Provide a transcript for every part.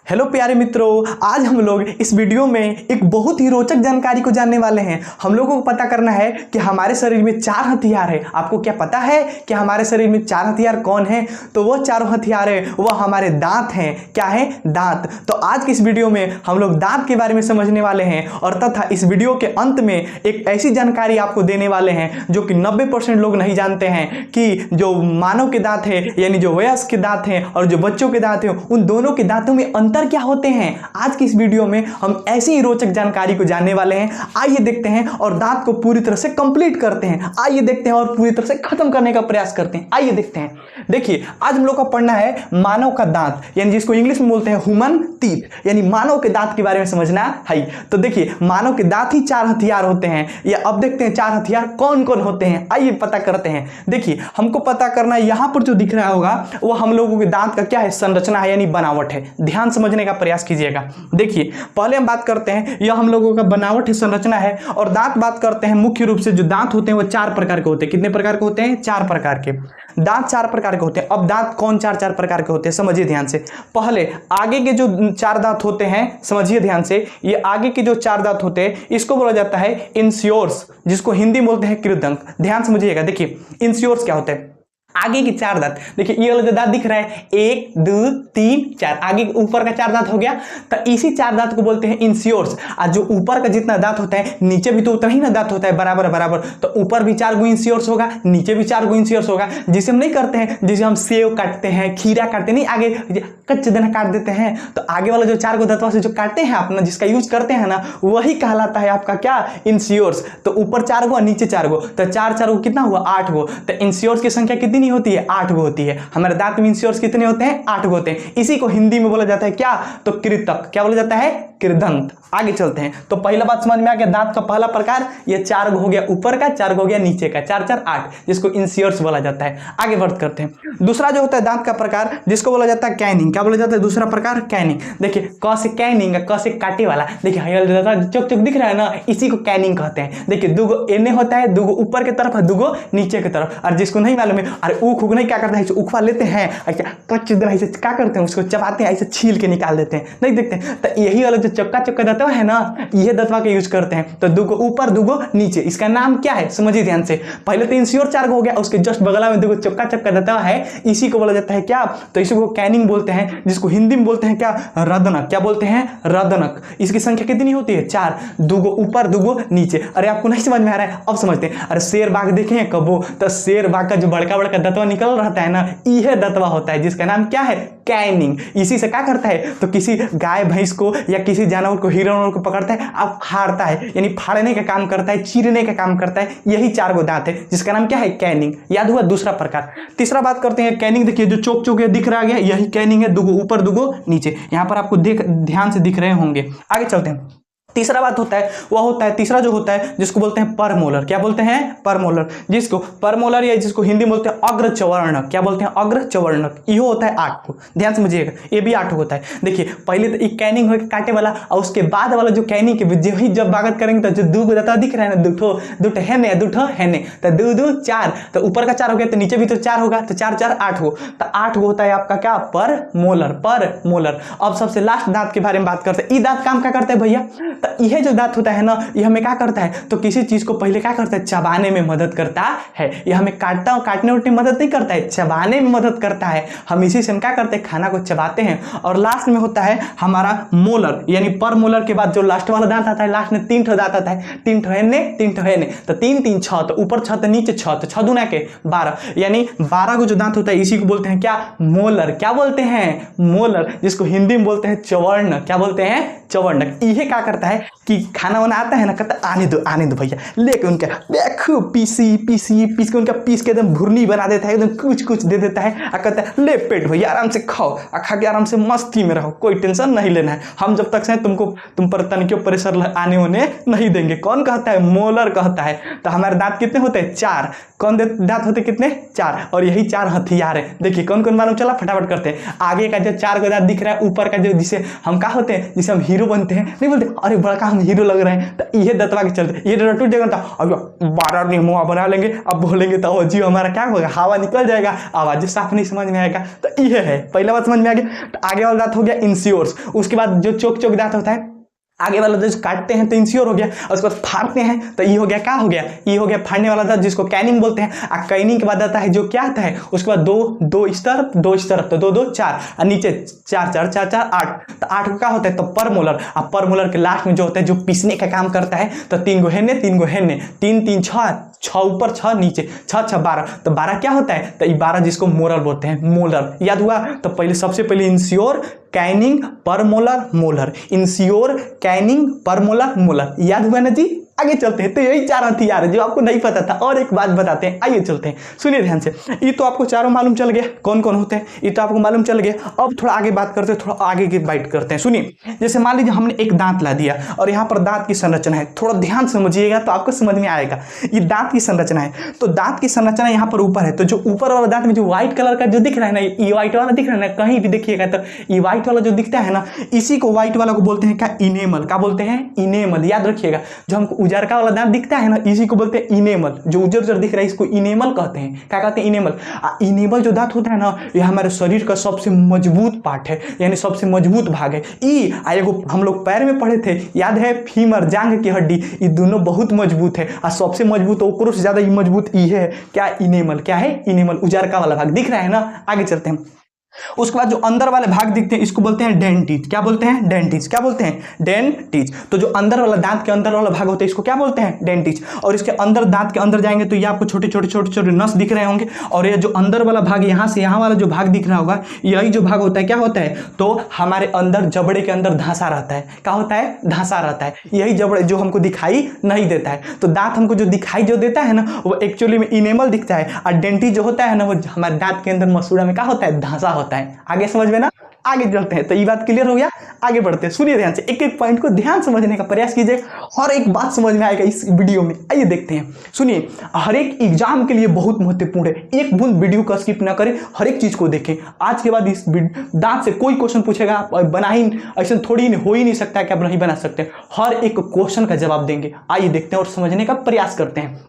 Hello प्यारे मित्रों, आज हम लोग इस वीडियो में एक बहुत ही रोचक जानकारी को जानने वाले हैं। हम लोगों को पता करना है कि हमारे शरीर में 4 हथियार है। आपको क्या पता है कि हमारे शरीर में 4 हथियार कौन है? तो वो 4 हथियार है वो हमारे दांत हैं। क्या है? दांत। तो आज की इस वीडियो में हम लोग दांत के बारे में समझने वाले हैं और तथा इस वीडियो के अंत में एक ऐसी जानकारी आपको देने वाले हैं जो कि 90% लोग नहीं जानते हैं कि जो मानव के दांत है यानी जो वयस्क के दांत हैं और जो बच्चों के दांत हैं उन दोनों के दांतों में अंतर क्या होते हैं। आज की इस वीडियो में हम ऐसी ही रोचक जानकारी को जानने वाले हैं। आइए देखते हैं और दांत को पूरी तरह से कंप्लीट करते हैं। आइए देखते हैं और पूरी तरह से खत्म करने का प्रयास करते हैं। आइए देखते हैं। देखिए, आज हम लोग का पढ़ना है मानव का दांत यानी जिसको इंग्लिश में बोलते हैं ह्यूमन टीथ यानी मानव के दांत के बारे में समझना है। तो देखिए, मानव के दांत ही 4 हथियार होते हैं। या अब देखते हैं 4 हथियार कौन कौन होते हैं। आइए पता करते हैं। देखिए, हमको पता करना है, यहां पर जो दिख रहा होगा वो हम लोगों के दांत का क्या है? संरचना है यानी बनावट है। ध्यान समझने का प्रयास कीजिएगा। देखिए, पहले हम बात करते हैं, यह हम लोगों का बनावट है, संरचना है। और दांत बात करते हैं, मुख्य रूप से जो दांत होते हैं वो 4 प्रकार के होते हैं। कितने प्रकार के होते हैं? 4 प्रकार के दांत 4 प्रकार के होते हैं। अब दांत कौन 4 प्रकार के होते हैं समझिए ध्यान से। पहले आगे के जो 4 दांत होते हैं समझिए ध्यान से। ये आगे के जो 4 दांत होते हैं इसको बोला जाता है इंसियोर्स, जिसको हिंदी में बोलते हैं कृदंत। ध्यान समझिएगा। देखिए, इंसियोर्स क्या होते हैं? आगे की 4 दांत। देखिए, ये वाला जो दांत दिख रहा है 1 2 3 4, आगे ऊपर का 4 दांत हो गया। तो इसी 4 दांत को बोलते हैं इंसियोर्स। और जो ऊपर का जितना दांत होता है नीचे भी तो उतना ही ना दांत होता है, बराबर बराबर। तो ऊपर भी 4 गो इंसियोर्स होगा, नीचे भी 4 गो इंसियोर्स होगा। जिसे हम नहीं करते हैं, जिसे हम सेव काटते हैं, खीरा काटते नहीं, आगे कच्चे दाना काट देते हैं। तो आगे वाला जो 4 गो दांतों से जो काटते हैं आप ना, जिसका यूज करते हैं ना, वही कहलाता है आपका क्या? इंसियोर्स। तो ऊपर 4 गो नीचे 4 गो, तो 4 4 गो कितना हुआ? 8 गो। तो इंसियोर्स की संख्या कितनी नहीं होती है? 8 गो होती है। हमारे दांत में इंसियोर्स कितने होते हैं? 8 गो होते हैं। इसी को हिंदी में बोला जाता है क्या? तो कृतक। क्या बोला जाता है? कृदंत। आगे चलते हैं। तो पहला बात समझ में आ गया, दांत का पहला प्रकार ये 4 गो हो गया ऊपर का, 4 गो हो गया नीचे का, 4 4 8, जिसको इंसियोर्स बोला जाता है। आगे बढ़ करते हैं। दूसरा जो होता है दांत का प्रकार जिसको बोला जाता है कैनिंग। क्या बोला जाता है? दूसरा प्रकार कैनिंग। देखिए, क से कैनिंग, क से काटे वाला। देखिए चौक चौक दिख रहा है ना, इसी को कैनिंग कहते हैं। देखिए, 2 गो एने होता है, 2 गो ऊपर की तरफ है, 2 गो नीचे की तरफ। और जिसको नहीं मालूम है, अरे ऊख नहीं क्या करता है, उखवा लेते हैं कच्चे दाना ऐसे क्या करते हैं, उसको चबाते हैं, ऐसे छील के निकाल देते हैं, नहीं देखते हैं। तो यही वाला जो चक्का चक्का दांतवा है ना, ये दांतवा का यूज करते हैं। तो 2 गो ऊपर 2 गो नीचे, इसका नाम क्या है समझिए ध्यान से। पहले तो इंसियोर 4 गो हो गया, उसके जस्ट बगल में 2 गो चक्का चक्का दांतवा है, इसी को बोला जाता है क्या? तो इसी को कैनिंग बोलते हैं, जिसको हिंदी में बोलते हैं क्या? रदनक। क्या बोलते हैं? रदनक। इसकी संख्या कितनी होती है? 4, 2 गो ऊपर 2 गो नीचे। अरे आपको नहीं समझ में आ रहा है? अब समझते हैं। अरे शेर बाघ देखे हैं कबो? तो शेर बाघ का जो बड़का बड़का दांतवा निकल रहता है ना, यह दांतवा होता है, जिसका नाम क्या है? कैनिंग। इसी से क्या करता है? तो किसी गाय भैंस को या किसी जानवर को, हिरण को पकड़ता है, अब फाड़ता है, यानी फाड़ने का काम करता है, चीरने का काम करता है। यही 4 गो दांत है, जिसका नाम क्या है? कैनिंग। याद हुआ? दूसरा प्रकार। तीसरा बात करते हैं कैनिंग। देखिए, जो चौक चौक दिख रहा है यही कैनिंग है, 2 गो ऊपर 2 गो नीचे। यहां पर आपको ध्यान से दिख रहे होंगे। आगे चलते हैं। तीसरा बात होता है वह होता है, तीसरा जो होता है जिसको बोलते हैं परमोलर। क्या बोलते हैं? परमोलर। जिसको परमोलर या जिसको हिंदी में बोलते हैं अग्रचवर्णक। क्या बोलते हैं? अग्रचवर्णक। यो होता है 8 को। ध्यान समझिएगा, ये भी 8 होता है। देखिए, पहले तो एक कैनिंग हो काटे वाला, और उसके बाद वाला जो कैनिंग के जो ही जब बागत करेंगे तो जो 2 गो दांत दिख रहा है ना, 2 है ने, 2 है ने, तो 2 2 4, तो ऊपर का 4 हो गया, तो नीचे भी तो 4 होगा, तो 4 4 8 गो। तो 8 गो होता है आपका क्या? परमोलर। परमोलर। अब सबसे लास्ट दांत के बारे में बात करते हैं। ये दांत काम क्या करता है भैया? तो यह जो दांत होता है ना, यह हमें क्या करता है? तो किसी चीज को पहले क्या करता है? चबाने में मदद करता है। यह हमें काटने उठने में मदद नहीं करता है, चबाने में मदद करता है। हम इसी से क्या करते हैं? खाना को चबाते हैं। और लास्ट में होता है हमारा मोलर, यानी पर मोलर के बाद जो लास्ट वाला दांत आता है, लास्ट में 3 ठो दांत आता है, 3 ठो हेने 3 ठो हेने, तो 3 3 6, तो ऊपर 6 तो नीचे 6, तो 6 दूना के 12, यानी 12 को जो दांत होता है इसी को बोलते हैं क्या? मोलर। क्या बोलते हैं? मोलर। जिसको हिंदी में बोलते हैं चवर्णक। क्या बोलते हैं? चवर्णक। यह क्या करता है कि खाना वाना आता है ना, कहता आने दो भैया, लेके उनका खूब पीस के उनका पीस के एकदम भुर्नी बना देता है, एकदम कुछ दे देता है, और कहता है ले पेट भैया आराम से खाओ, और खा के आराम से मस्ती में रहो, कोई टेंशन नहीं लेना है, हम जब तक से तुम पर तनिक प्रेशर आने होने नहीं देंगे। कौन कहता है? मोलर कहता है। तो हमारे दांत कितने होते हैं? 4। कौन दांत होते कितने? 4। और यही 4 हथियार है। देखिए कौन कौन मालूम चला? फटाफट करते हैं। आगे का जो 4 गो दांत दिख रहा है ऊपर का, जो जिसे हम क्या होते हैं, जिसे हम हीरो बनते हैं, नहीं बोलते अरे बड़का हम हीरो लग रहे हैं। तो ये दतवा के चलते ये टूट जाएगा, तो अब 12 नियमों बना लेंगे, अब बोलेंगे तो जी हमारा क्या होगा, हवा निकल जाएगा, आवाज साफ नहीं समझ में आएगा। तो ये है पहला बात समझ में आ गया। तो आगे वाला दांत हो गया इंश्योर्स। उसके बाद जो चोक चोक दांत होता है आगे वाला जो काटते हैं तो इंश्योर हो गया, और उसके बाद फाड़ते हैं तो ये हो गया, क्या हो गया, ये हो गया फाड़ने वाला दांत जिसको कैनिंग बोलते हैं। और कैनिंग के बाद आता है जो क्या आता है, उसके बाद दो इस तरफ तो 2 2 4 और नीचे 4 4 4 4 8। तो 8 को क्या होता है, तो पर मोलर। और पर मोलर के लास्ट में जो होता है जो पीसने का काम करता है, तो 3 गो हेने 3 गो हेने, 3 3 6 ऊपर 6 नीचे, 6 6 12। तो 12 क्या होता है, तो 12 जिसको मोलर बोलते हैं, मोलर। याद हुआ। तो पहले सबसे पहले इंश्योर, कैनिंग, पर मोलर, मोलर, इंश्योर, कैनिंग, पर मोलर, मोलर। याद हुआ ना जी। आगे चलते हैं। तो यही 4 हथियार है जो आपको नहीं पता था। और एक बात बताते हैं, आइए चलते हैं, सुनिए ध्यान से। ये तो आपको चारों मालूम चल गया कौन कौन होते हैं, ये तो आपको मालूम चल गया। अब थोड़ा आगे बात करते हैं, थोड़ा आगे की बात करते हैं। सुनिए, जैसे मान लीजिए हमने एक दांत ला दिया और यहाँ पर दांत की संरचना है, थोड़ा ध्यान समझिएगा तो आपको समझ में आएगा। ये दांत की संरचना है, तो दांत की संरचना यहाँ पर ऊपर है। तो जो ऊपर वाला दांत में जो व्हाइट कलर का जो दिख रहा है ना, ये व्हाइट वाला दिख रहा है ना, कहीं भी देखिएगा तो ये व्हाइट वाला जो दिखता है ना, इसी को व्हाइट वाला को बोलते हैं क्या, इनेमल। क्या बोलते हैं, इनेमल। याद रखिएगा। जो हमको उजरका वाला दांत दिखता है ना, इसी को बोलते हैं इनेमल। जो उजर उजर दिख रहा है इसको इनेमल कहते हैं। क्या कहते हैं, इनेमल। इनेमल जो दांत होता है ना, ये हमारे शरीर का सबसे मजबूत पार्ट है, यानी सबसे मजबूत भाग है। एगो हम लोग पैर में पढ़े थे, याद है, फीमर, जांघ की हड्डी, ये दोनों बहुत मजबूत है। और सबसे मजबूत ओकरो से ज्यादा मजबूत ये है क्या, इनेमल। क्या है, इनेमल। उजरका वाला भाग दिख रहा है ना। आगे चलते हैं। उसके बाद जो अंदर वाले भाग दिखते हैं इसको बोलते हैं डेंटिज। क्या बोलते हैं, डेंटिज। क्या बोलते हैं, डेंटिज। तो जो अंदर वाला दांत के अंदर वाला भाग होता है इसको क्या बोलते हैं, डेंटिज। और इसके अंदर दांत के अंदर जाएंगे तो ये आपको छोटे छोटे नस दिख रहे होंगे। और ये जो अंदर वाला भाग यहाँ से यहाँ वाला जो भाग दिख रहा होगा, यही जो भाग होता है क्या होता है, तो हमारे अंदर जबड़े के अंदर धांसा रहता है। क्या होता है, धांसा रहता है। यही जबड़े जो हमको दिखाई नहीं देता है। तो दांत हमको जो दिखाई जो देता है ना, वो एक्चुअली में इनेमल दिखता है। और डेंटिज जो होता है ना, वो हमारे दांत के अंदर मसूड़ा में क्या होता है, धांसा होता है। आगे समझ में ना। आगे चलते हैं। तो ये बात क्लियर हो गया। आगे बढ़ते हैं। सुनिए ध्यान से, एक एक पॉइंट को ध्यान समझने का प्रयास कीजिए, और एक बात समझ में आएगा इस वीडियो में। आइए देखते हैं। सुनिए, हर एक एग्जाम के लिए बहुत महत्वपूर्ण है, एक बूंद वीडियो का स्किप ना करें, हर एक चीज को देखें। आज के बाद इस दांत से कोई क्वेश्चन पूछेगा, बना ही ऐसा थोड़ी हो ही नहीं सकता है कि आप नहीं बना सकते। हर एक क्वेश्चन का जवाब देंगे। आइए देखते हैं और समझने का प्रयास करते हैं।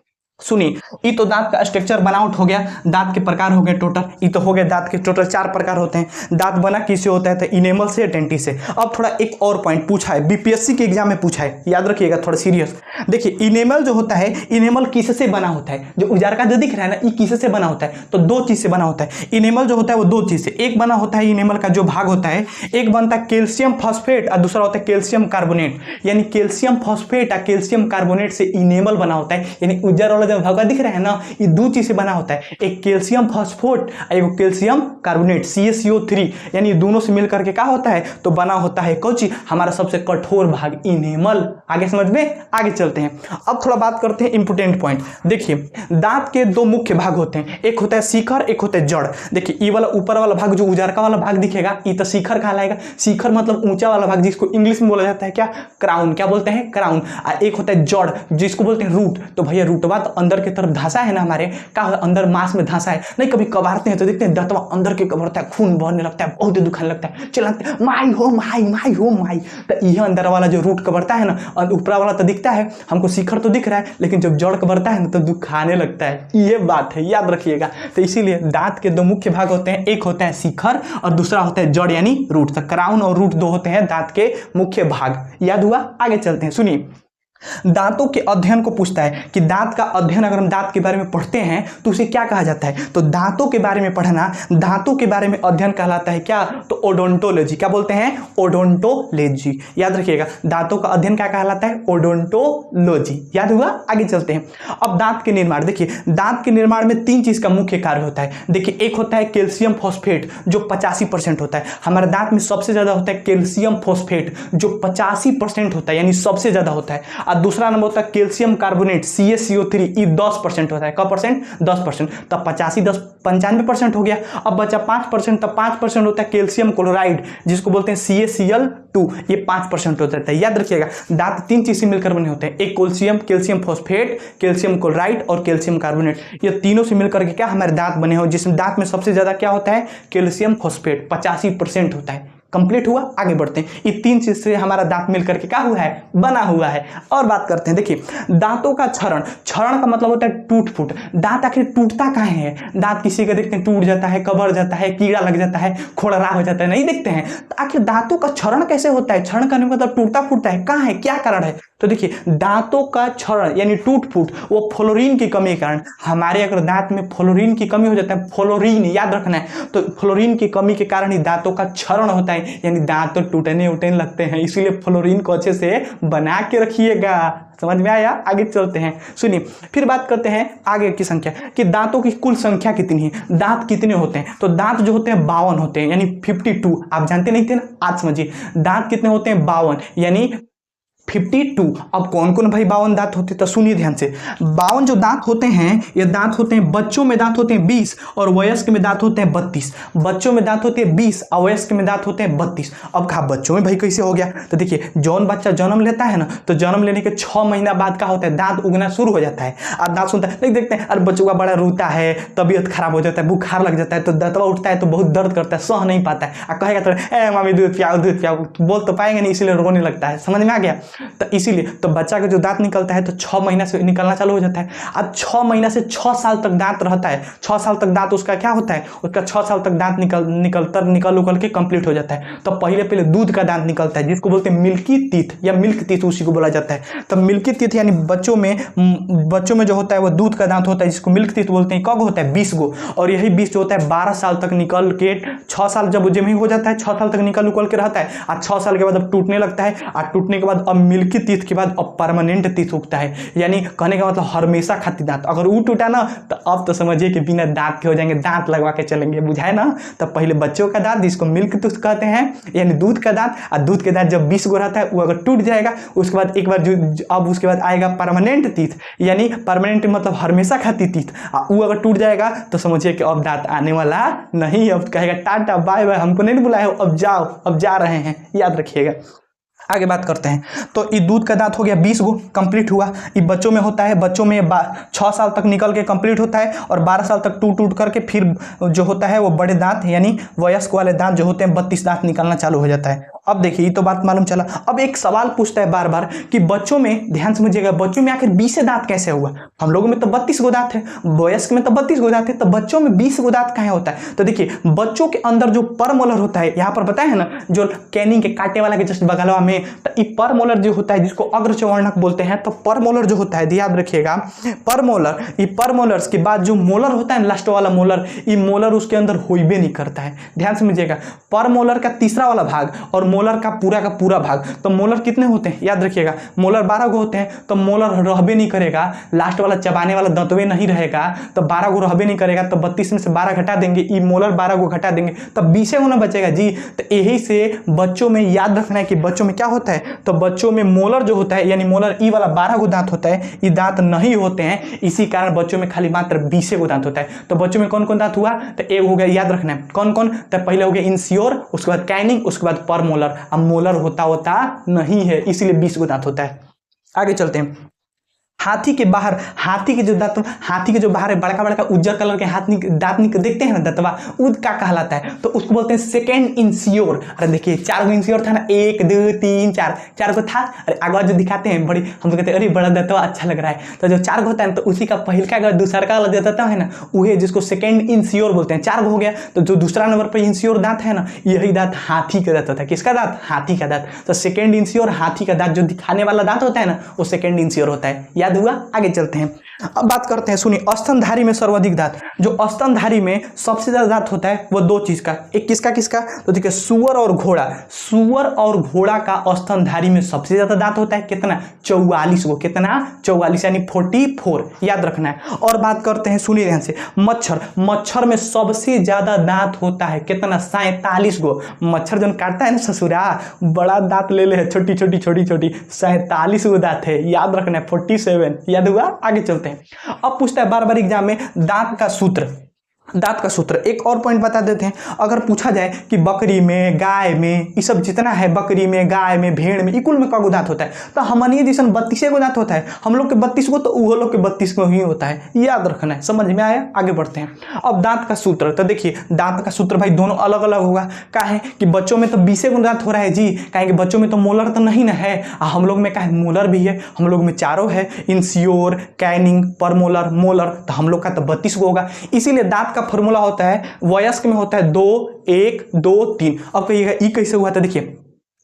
सुनिए, ये तो दांत का स्ट्रक्चर बनावट हो गया, दांत के प्रकार हो गए टोटल। ये तो हो गया दांत के टोटल 4 प्रकार होते हैं। दांत बना किससे होता है, तो इनेमल से, डेंटिज से। अब थोड़ा एक और पॉइंट पूछा है, बीपीएससी के एग्जाम में पूछा है, याद रखिएगा, थोड़ा सीरियस। देखिए, इनेमल जो होता है, इनेमल किससे बना होता है, जो उजारका जो दिख रहा है ना, ये किससे बना होता है, तो 2 चीज से बना होता है। इनेमल जो होता है वो 2 चीज से, एक बना होता है इनेमल का जो भाग होता है, एक बनता है कैल्शियम फॉस्फेट और दूसरा होता है कैल्शियम कार्बोनेट। यानी कैल्शियम फॉस्फेट और कैल्शियम कार्बोनेट से इनेमल बना होता है। यानी उजर वाला जो भाग दिख रहा है ना, ये 2 चीज से बना होता है, एक कैल्शियम फॉस्फेट और एक कैल्शियम कार्बोनेट, CaCO3। यानी दोनों से मिलकर के क्या होता है, तो बना होता है कौन चीज, हमारा सबसे कठोर भाग, इनेमल। आगे समझ में। आगे चलते हैं। अब थोड़ा बात करते हैं इंपोर्टेंट पॉइंट। देखिए, दांत के 2 मुख्य भाग होते हैं, एक होता है शिखर, एक होता है जड़। देखिए, ये वाला ऊपर वाला भाग जो उजारका वाला भाग दिखेगा, ये तो शिखर कहलाएगा। शिखर मतलब ऊंचा वाला भाग, जिसको इंग्लिश में बोला जाता है क्या, क्राउन। क्या बोलते हैं, क्राउन। और एक होता है जड़, जिसको बोलते हैं रूट। तो भैया रूटवा तो अंदर की तरफ धांसा है ना, हमारे क्या अंदर मांस में धांसा है। नहीं, कभी कबारते हैं तो देखते हैं दांतवा अंदर के कबरता है, खून बहने लगता है, बहुत दुखाने लगता है, चिल्लाते हैं माई हो माई, माई हो माई। तो यह अंदर वाला जो रूट कबरता है ना, ऊपर वाला तो दिखता है हमको, शिखर तो दिख रहा है, लेकिन जब जड़ कबरता है ना तो दुखाने लगता है। ये बात है, याद रखिएगा। तो इसीलिए दांत के 2 मुख्य भाग होते हैं, एक होता है शिखर और दूसरा होता है जड़ यानी रूट। तो क्राउन और रूट 2 होते हैं दांत के मुख्य भाग। याद हुआ। आगे चलते हैं। सुनिए, दांतों के अध्ययन को पूछता है कि दांत का अध्ययन अगर हम दांत के बारे में पढ़ते हैं तो उसे क्या कहा जाता है, तो दांतों के बारे में पढ़ना, दांतों के बारे में अध्ययन कहलाता है क्या, तो ओडोंटोलॉजी। क्या बोलते हैं, ओडोंटोलॉजी। याद रखिएगा, दांतों का अध्ययन क्या कहलाता है, ओडोंटोलॉजी। याद हुआ। आगे चलते हैं। अब दांत के निर्माण। देखिए, दांत के निर्माण में 3 चीज का मुख्य कार्य होता है। देखिए, एक होता है कैल्शियम फॉस्फेट जो 85% होता है। हमारे दांत में सबसे ज्यादा होता है कैल्शियम फॉस्फेट जो 85% होता है, यानी सबसे ज्यादा होता है। और दूसरा नंबर होता है कैल्शियम कार्बोनेट, CaCO3, ये 10% होता है। क्या परसेंट, 10%। तब 85 10 95% हो गया। अब बचा 5%, तब 5% होता है कैल्शियम क्लोराइड, जिसको बोलते हैं CaCl2, ये 5% होता है। याद रखिएगा, दांत 3 चीज से मिलकर बने होते हैं, एक कैल्शियम फॉस्फेट, कैल्शियम क्लोराइड और कैल्शियम कार्बोनेट। ये तीनों से मिलकर के क्या हमारे दांत बने हो, जिसमें दांत में सबसे ज्यादा क्या होता है, कैल्शियम फॉस्फेट 85% होता है। कंप्लीट हुआ, आगे बढ़ते हैं। ये 3 चीज से हमारा दांत मिलकर के क्या हुआ है, बना हुआ है। और बात करते हैं, देखिए दांतों का क्षरण, क्षरण का मतलब होता है टूट फूट। दांत आखिर टूटता कहाँ है? दांत किसी का देखते हैं टूट जाता है, कबर जाता है, कीड़ा लग जाता है, खोड़रा हो जाता है, नहीं देखते हैं? तो आखिर दांतों का क्षरण कैसे होता है? क्षरण करने का मतलब टूटता फूटता है, कहाँ है, क्या कारण है? तो देखिए दांतों का क्षरण यानी टूट फूट वो फ्लोरीन की कमी के कारण। हमारे अगर दांत में फ्लोरीन की कमी हो जाता है, फ्लोरीन याद रखना है, तो फ्लोरीन की कमी के कारण ही दांतों का क्षरण होता है, यानी दांत तो टूटने उठने लगते हैं। इसीलिए फ्लोरीन को अच्छे से बना के रखिएगा। समझ में आया? आगे चलते हैं, सुनिए। फिर बात करते हैं आगे की संख्या कि दांतों की कुल संख्या कितनी है, दांत कितने होते हैं। तो दांत जो होते हैं 52 होते हैं, यानी 52। आप जानते नहीं थे ना, आज समझिए दांत कितने होते हैं, 52 यानी 52। अब कौन कौन भाई 52 दांत होते हैं, तो सुनिए ध्यान से। 52 जो दांत होते हैं, ये दांत होते हैं, बच्चों में दांत होते हैं 20 और वयस्क में दांत होते हैं 32। बच्चों में दांत होते हैं 20 और वयस्क में दांत होते हैं 32। अब कहा बच्चों में भाई कैसे हो गया? तो देखिए जौन बच्चा जन्म लेता है ना, तो जन्म लेने के 6 महीना बाद का होता है, दांत उगना शुरू हो जाता है। अब दांत सुनता है, नहीं देखते हैं, अरे बच्चों का बड़ा रोता है, तबीयत खराब हो जाता है, बुखार लग जाता है, तो दांतवा उठता है तो बहुत दर्द करता है, सह नहीं पाता है, कहेगा तो ए मम्मी दूध पियाओ दूध पियाओ, बोल तो पाएंगे नहीं, इसीलिए रोने लगता है। समझ में आ गया? तो इसीलिए तो बच्चा का जो दांत निकलता है तो 6 महीना से निकलना चालू हो जाता है। अब 6 महीना से 6 साल तक दांत रहता है। 6 साल तक दांत उसका क्या होता है, उसका 6 साल तक दांत निकल उकल के कंप्लीट हो जाता है। तो पहले दूध का दांत निकलता है, जिसको बोलते हैं मिल्की टीथ या मिल्क टीथ, उसी को बोला जाता है। तो मिल्की टीथ यानी बच्चों में जो होता है वो दूध का दांत होता है, जिसको मिल्क टीथ बोलते हैं। कब होता है? 20 गो। और यही 20 जो होता है 12 साल तक निकल के, 6 साल जब जमी हो जाता है, 6 साल तक निकल उकल के रहता है, और 6 साल के बाद अब टूटने लगता है, और टूटने के बाद अब मिल्की टीथ के बाद अब परमानेंट टीथ उगता है। यानी कहने का मतलब हमेशा खातिर दांत। अगर वो टूटा ना तो अब तो समझिए कि बिना दांत के हो जाएंगे, दांत लगवा के चलेंगे, बुझाए ना? तो पहले बच्चों का दांत, जिसको मिल्क टीथ कहते हैं, यानी दूध का दांत, और दूध के दांत जब 20 गो रहता है, वो अगर टूट जाएगा उसके बाद एक बार अब उसके बाद आएगा परमानेंट टीथ, यानी परमानेंट मतलब हमेशा खातिर टीथ। वो अगर टूट जाएगा तो समझिए कि अब दांत आने वाला नहीं, अब कहेगा टाटा बाय बाय, हमको नहीं बुलाए हो, अब जाओ, अब जा रहे हैं, याद रखिएगा। आगे बात करते हैं। तो ये दूध का दांत हो गया 20 गो, कंप्लीट हुआ। ये बच्चों में होता है, बच्चों में 6 साल तक निकल के कंप्लीट होता है, और 12 साल तक टूट करके फिर जो होता है वो बड़े दांत यानी वयस्क वाले दांत जो होते हैं 32 दांत निकलना चालू हो जाता है। अब देखिए ये तो बात मालूम चला। अब एक सवाल पूछता है बार बार कि बच्चों में, ध्यान समझिएगा, बच्चों में आखिर 20 दांत कैसे हुआ? हम लोगों में तो 32 गो दांत है, वयस्क में तो 32 गो दांत है, तो बच्चों में 20 गो दांत कहाँ होता है? तो देखिए बच्चों के अंदर जो परमोलर होता है, यहाँ पर बताया है ना, जो कैनिंग के कांटे वाला के जस्ट बगलवा में, तो परमोलर जो होता है जिसको अग्रचवर्णक बोलते हैं, तो परमोलर जो होता है, याद रखिएगा, परमोलर, ये परमोलर्स के बाद जो मोलर होता है लास्ट वाला मोलर, ये मोलर उसके अंदर होइबे नहीं करता है। ध्यान समझिएगा, परमोलर का तीसरा वाला भाग और मोलर का पूरा भाग। तो मोलर कितने होते हैं, याद रखिएगा, मोलर 12 गो होते हैं, तो मोलर रहबे नहीं करेगा, लास्ट वाला चबाने वाला दांतवे नहीं रहेगा, तो 12 गो रहबे नहीं करेगा, तो 32 में से 12 घटा देंगे, ये मोलर 12 गो घटा देंगे, तो 20 गो ना बचेगा जी। तो यही से बच्चों में याद रखना है कि बच्चों में क्या होता है, तो बच्चों में मोलर जो होता है यानी मोलर ई वाला 12 गो दांत होता है, ये दांत नहीं होते हैं, इसी कारण बच्चों में खाली मात्र 20 गो दांत होता है। तो बच्चों में कौन कौन दांत हुआ, तो एक हो गया, याद रखना है कौन कौन, तो पहले हो गया इंसियोर, उसके बाद कैनिंग, उसके बाद परमोलर। अब मोलर होता नहीं है, इसीलिए 20 गो दांत होता है। आगे चलते हैं। हाथी के बाहर, हाथी के जो दांत, हाथी के जो बाहर बड़का बड़का उज्जर कलर के दांत देखते हैं ना, दांतवा, उद का कहलाता है, तो उसको बोलते हैं सेकेंड इंसियोर। अरे देखिए 4 गो इंसियोर था ना, 1 2 3 4 गो था। अरे आगे जो दिखाते हैं बड़ी, हम तो कहते हैं अरे बड़ा दांतवा अच्छा लग रहा है, तो जो 4 गो होता है ना, तो उसी का पहिलका का दूसरा का वाला दांत है ना, वही जिसको सेकेंड इंसियोर बोलते हैं। 4 गो हो गया, तो जो दूसरा नंबर पर इंसियोर दांत है ना, यही दांत हाथी का दांत होता है। किसका दांत? हाथी का दांत। तो सेकेंड इंसियोर हाथी का दांत, जो दिखाने वाला दांत होता है ना, वो सेकेंड इंसियोर होता है। याद हुआ? आगे चलते हैं। अब बात करते हैं, सुनिए, स्तनधारी में सर्वाधिक दांत, जो स्तनधारी में सबसे ज्यादा दांत होता है वो 2 चीज का, एक किसका किसका, तो देखिए सुअर और घोड़ा। सुअर और घोड़ा का स्तनधारी में सबसे ज्यादा दांत होता है, कितना? 44 गो। कितना? 44 यानी 44, याद रखना है। और बात करते हैं, सुनिए ध्यान से, मच्छर, मच्छर में सबसे ज्यादा दांत होता है, कितना? 47 गो। मच्छर जो काटता है ना ससुरा, बड़ा दांत ले ले, छोटी छोटी 47 गो दांत है, याद रखना है। 47 याद हुआ? आगे चलते हैं। अब पूछता है बार बार एग्जाम में दांत का सूत्र, दांत का सूत्र एक और पॉइंट बता देते हैं। अगर पूछा जाए कि बकरी में, गाय में, ये सब जितना है, बकरी में, गाय में, भेड़ में, कुल में कगो दांत होता है, तो हमनिए जैसे 32 गो दांत होता है, हम लोग के 32 गो, तो वो लोग के 32 गो ही होता है, याद रखना है। समझ में आया? आगे बढ़ते हैं। अब दांत का सूत्र, तो देखिए दांत का सूत्र भाई दोनों अलग अलग होगा। क्या है कि बच्चों में तो 20 गो दांत हो रहा है जी, कहेंगे बच्चों में तो मोलर तो नहीं ना है, हम लोग में क्या है, मोलर भी है, हम लोग में चारों है, इंसियोर, कैनिंग, परमोलर, मोलर, तो हम लोग का तो 32 गो होगा। इसीलिए दांत का फॉर्मूला होता है, वयस्क में होता है 2 1 2 3। अब कहिएगा ई कैसे हुआ, तो देखिए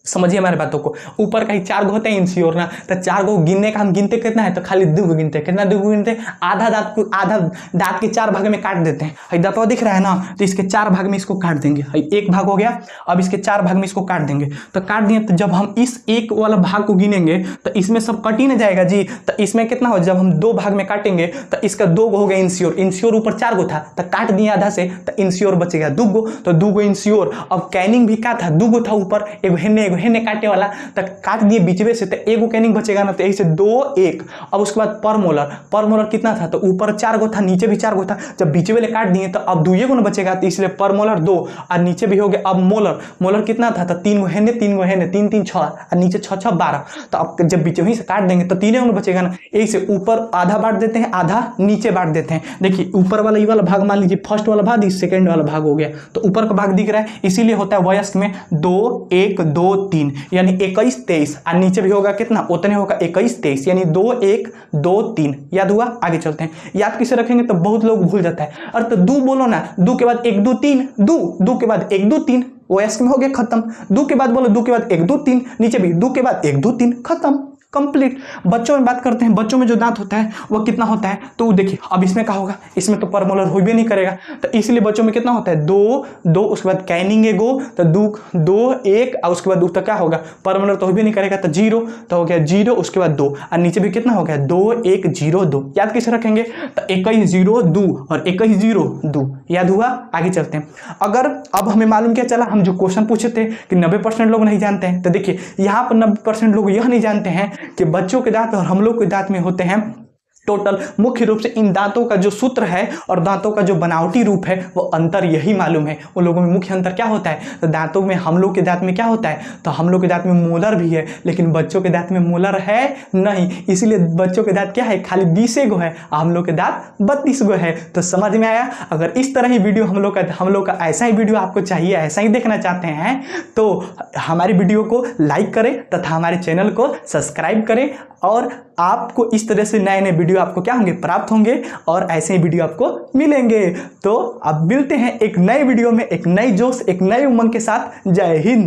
समझिए हमारे बातों को। ऊपर का ही 4 गो होते हैं इंसियोर ना, तो 4 गो गिनने का हम गिनते कितना है, तो खाली 2 गो गिनते हैं। कितना 2 गो गिनते हैं? आधा दांत को, आधा दांत के 4 भाग में काट देते हैं। हई दांतवा दिख रहा है ना, तो इसके 4 भाग में इसको काट देंगे। हई एक भाग हो गया, अब इसके 4 भाग में इसको काट देंगे। तो काट दिए, तो जब हम इस एक वाला भाग को गिनेंगे तो इसमें सब कट ही ना जाएगा जी। तो इसमें कितना हो, जब हम 2 भाग में काटेंगे तो इसका 2 गो हो गया इंसियोर। इंसियोर ऊपर 4 गो था, तो काट दिए आधा से, तो इंसियोर बचेगा 2 गो, तो 2 गो इंसियोर। अब कैनिंग भी क्या था, 2 गो था ऊपर, एगो हेने काटे वाला, तक काट दिए बीचवे से, तो एगो कैनिंग बचेगा ना, तो यही से 2 1। अब उसके बाद परमोलर, परमोलर कितना था, तो ऊपर 4 गो था, नीचे भी 4 गो था, जब बीचवे ले काट दिए तो अब 2 गो ना बचेगा, तो इसलिए परमोलर 2, और नीचे भी हो गया। अब मोलर, मोलर कितना था, तो 3 गो हेने 3 गो हेने, 3 3 6, और नीचे 6 6 12। तो अब जब बीचवे से काट देंगे तो 3 गो बचेगा ना, यही से ऊपर आधा बांट देते हैं, आधा नीचे बांट देते हैं। देखिए ऊपर वाला ये वाला भाग मान लीजिए फर्स्ट वाला भाग, इस सेकंड वाला भाग हो गया, तो ऊपर का भाग दिख रहा है, इसीलिए होता है वयस्क में 2 1 2 3, यानी 21 23, और नीचे भी होगा कितना, उतने होगा 21 23, यानी 2 1 2 3। याद हुआ? आगे चलते हैं। याद किसे रखेंगे, तो बहुत लोग भूल जाता है। और तो दो बोलो ना, 2 के बाद 1 2 3, 2 के बाद 1 2 3, वयस्क में हो गया खत्म। 2 के बाद बोलो, 2 के बाद 1 2 3, नीचे भी 2 के बाद 1 2 3, खत्म, कंप्लीट। बच्चों में बात करते हैं, बच्चों में जो दांत होता है वो कितना होता है, तो देखिए अब इसमें क्या होगा, इसमें तो परमोलर हो भी नहीं करेगा, तो इसलिए बच्चों में कितना होता है, 2 2, उसके बाद कैनिंग एगो, तो 2 1, और उसके बाद तो क्या होगा, परमोलर तो हो भी नहीं करेगा, तो 0, तो हो गया 0, उसके बाद 2, और नीचे भी कितना हो गया, 2 1 0 2। याद कैसे रखेंगे, तो 21 0 2 और 21 0 2। याद हुआ? आगे चलते हैं। अगर अब हमें मालूम क्या चला, हम जो क्वेश्चन पूछे थे कि 90% लोग नहीं जानते हैं, तो देखिए यहाँ पर 90% लोग यह नहीं जानते हैं कि बच्चों के दांत और हम लोग के दांत में होते हैं टोटल मुख्य रूप से इन दांतों का जो सूत्र है और दांतों का जो बनावटी रूप है वो अंतर यही मालूम है। उन लोगों में मुख्य अंतर क्या होता है, तो दांतों में, हम लोग के दांत में क्या होता है, तो हम लोग के दांत में मोलर भी है, लेकिन बच्चों के दांत में मोलर है नहीं, इसीलिए बच्चों के दांत क्या है, खाली 20 गो है, हम लोग के दांत 32 गो है। तो समझ में आया? अगर इस तरह ही वीडियो हम लोग का ऐसा ही वीडियो आपको चाहिए, ऐसा ही देखना चाहते हैं, तो हमारी वीडियो को लाइक करें तथा हमारे चैनल को सब्सक्राइब करें, और आपको इस तरह से नए नए वीडियो आपको क्या होंगे, प्राप्त होंगे, और ऐसे ही वीडियो आपको मिलेंगे। तो अब मिलते हैं एक नए वीडियो में, एक नई जोश, एक नई उमंग के साथ। जय हिंद।